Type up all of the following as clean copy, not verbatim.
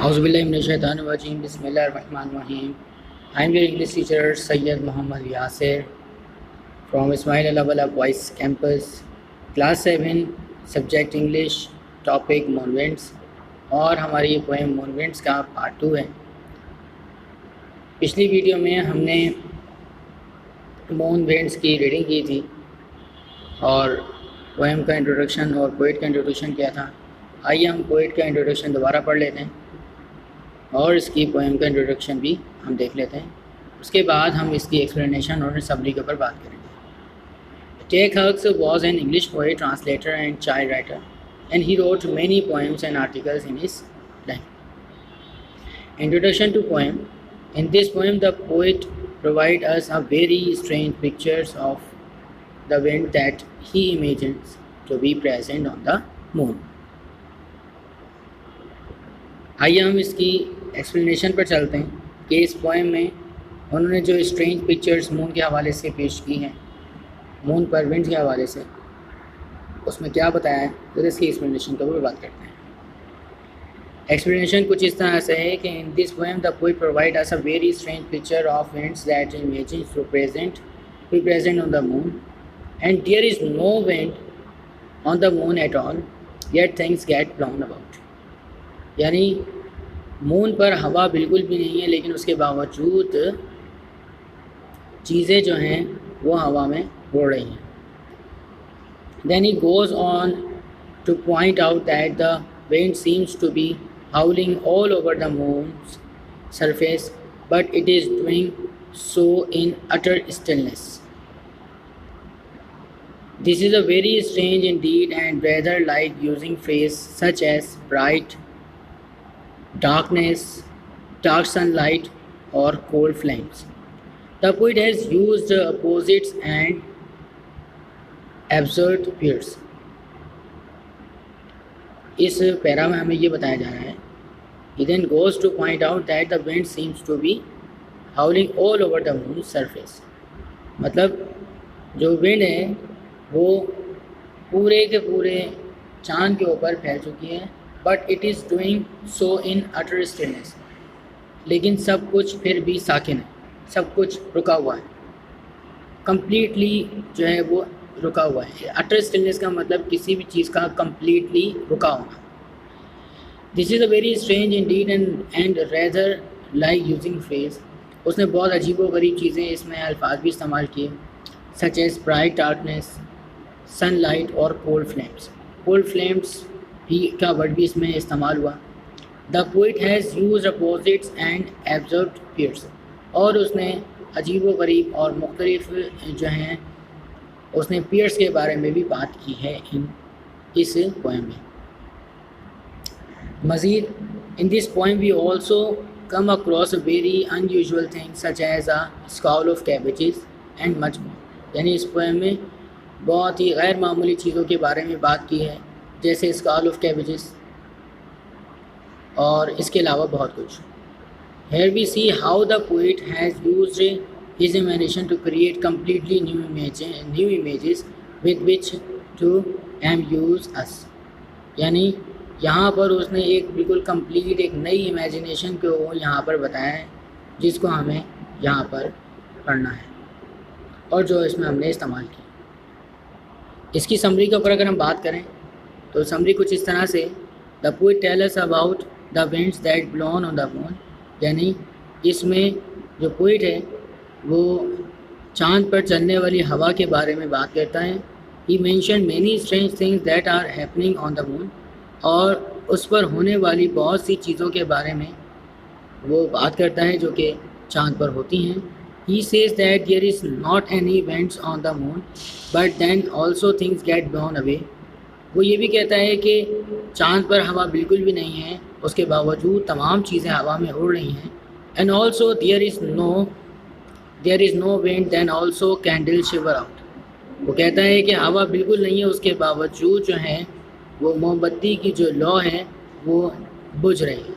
Auzubillahiminash-shaytanir-rajim. Bismillahir-rahmanir-rahim. I am your English teacher Sayyid Muhammad Yasir from Ismail Alawala Boys Campus, Class 7, Subject English, Topic Monuments. اور ہماری یہ poem monuments کا part 2 ہے. پچھلی video میں ہم نے مونومنٹس کی ریڈنگ کی تھی اور پویم کا انٹروڈکشن اور پوئٹ کا انٹروڈکشن کیا تھا. آئیے ہم پوئٹ کا انٹروڈکشن دوبارہ پڑھ لیتے ہیں اور اس کی پویم کا انٹروڈکشن بھی ہم دیکھ لیتے ہیں. اس کے بعد ہم اس کی ایکسپلینیشن اور سمری کے اوپر بات کریں گے. Ted Hughes was an English poet, translator and child writer, and he wrote many poems and articles in his life. Introduction to poem. In this poem, the poet provides us a very strange pictures of the wind that he imagines to be present on the moon. آئیے ہم اس کی explanation پر چلتے ہیں کہ اس poem میں انہوں نے جو اسٹرینج پکچرز مون کے حوالے سے پیش کی ہیں, مون پر ونڈ کے حوالے سے, اس میں کیا بتایا ہے, پھر اس کی ایکسپلینیشن کے اوپر بات کرتے ہیں. ایکسپلینیشن کچھ اس طرح سے ہے کہ in this poem the poet provide us a very strange picture of winds that imagine to be present on the moon and there is no wind on the moon at all yet things get blown about. یعنی moon پر ہوا بالکل بھی نہیں ہے لیکن اس کے باوجود چیزیں جو ہیں وہ ہوا میں اڑ رہی ہیں. Then he goes on to point out that the wind seems to be howling all over the moon's surface, but it is doing so in utter stillness. This is a very strange indeed and rather like using phrase such as bright, darkness, dark sunlight or cold flames. The poet has used opposites and absurd pairs. اس پیرا میں ہمیں یہ بتایا جا رہا ہے He then goes to point out that the wind seems to be howling all over the moon's surface. مطلب جو ونڈ ہے وہ پورے کے پورے چاند کے اوپر پھیل چکی ہے, but it is doing so in utter stillness. لیکن سب کچھ پھر بھی ساکن ہے, سب کچھ رکا ہوا ہے, کمپلیٹلی جو ہے وہ رکا ہوا ہے. اٹر اسٹلنس کا مطلب کسی بھی چیز کا کمپلیٹلی رکا ہونا. This is a very strange indeed and rather like using phrase. اس نے بہت عجیب و غریب چیزیں اس میں الفاظ بھی استعمال کیے, such as bright darkness, sunlight اور کولڈ فلیمس. کولڈ فلیمس بھی کا ورڈ بھی اس میں استعمال ہوا. The poet has used opposites and absurd pairs. اور اس نے عجیب و غریب اور مختلف جو ہیں اس نے پیئرس کے بارے میں بھی بات کی ہے اس پوئم میں. مزید in this poem we also come across a very unusual thing such as a scale of cabbages and much more. یعنی اس پوئم میں بہت ہی غیر معمولی چیزوں کے بارے میں بات کی ہے, جیسے اسکال آف کیبیجز اور اس کے علاوہ بہت کچھ. Here we see how the poet has used his imagination to create completely new images with which to amuse us. یعنی یہاں پر اس نے ایک بالکل کمپلیٹ ایک نئی امیجنیشن کو یہاں پر بتایا ہے جس کو ہمیں یہاں پر پڑھنا ہے اور جو اس میں ہم نے استعمال کی. اس کی سمری کے اوپر اگر ہم بات کریں تو سمری کچھ اس طرح سے the poet tell us about the winds that blown on the moon. یعنی اس میں جو پوئٹ ہے وہ چاند پر چلنے والی ہوا کے بارے میں بات کرتا ہے. He mentioned many strange things that are happening on the moon. اور اس پر ہونے والی بہت سی چیزوں کے بارے میں وہ بات کرتا ہے جو کہ چاند پر ہوتی ہیں. He says that there is not any winds on the moon, but then also things get blown away. وہ یہ بھی کہتا ہے کہ چاند پر ہوا بالکل بھی نہیں ہے, اس کے باوجود تمام چیزیں ہوا میں اڑ رہی ہیں. And also there is no wind, then also candle shiver out. وہ کہتا ہے کہ ہوا بالکل نہیں ہے, اس کے باوجود جو ہے وہ موم بتی کی جو لو ہے وہ بجھ رہی ہے.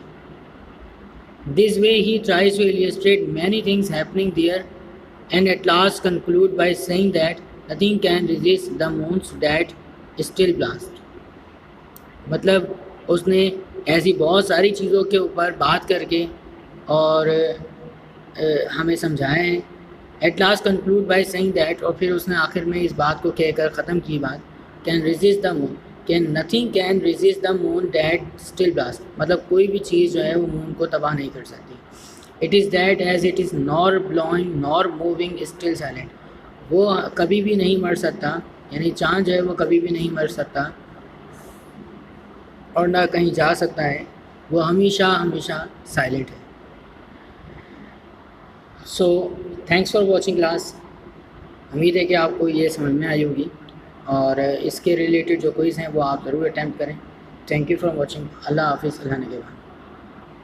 This way he tries to illustrate many things happening there and at last conclude by saying that nothing can resist the moon's that still blast. مطلب اس نے ایسی بہت ساری چیزوں کے اوپر بات کر کے اور ہمیں سمجھائے ہیں. At last conclude by saying that, اور پھر اس نے آخر میں اس بات کو کہہ کر ختم کی بات, can resist the moon, can nothing can resist the moon that still blast, مطلب کوئی بھی چیز جو ہے وہ مون کو تباہ نہیں کر سکتی. It is that as it is Noor blowing Noor moving still silent, وہ کبھی بھی نہیں مر سکتا, یعنی چاند جو ہے وہ کبھی بھی نہیں مر سکتا اور نہ کہیں جا سکتا ہے, وہ ہمیشہ ہمیشہ سائلنٹ ہے. سو تھینکس فار واچنگ کلاس. امید ہے کہ آپ کو یہ سمجھ میں آئی ہوگی, اور اس کے ریلیٹڈ جو کوئز ہیں وہ آپ ضرور اٹیمپٹ کریں. Thank you for watching. اللہ حافظ. اللہ نگہبان.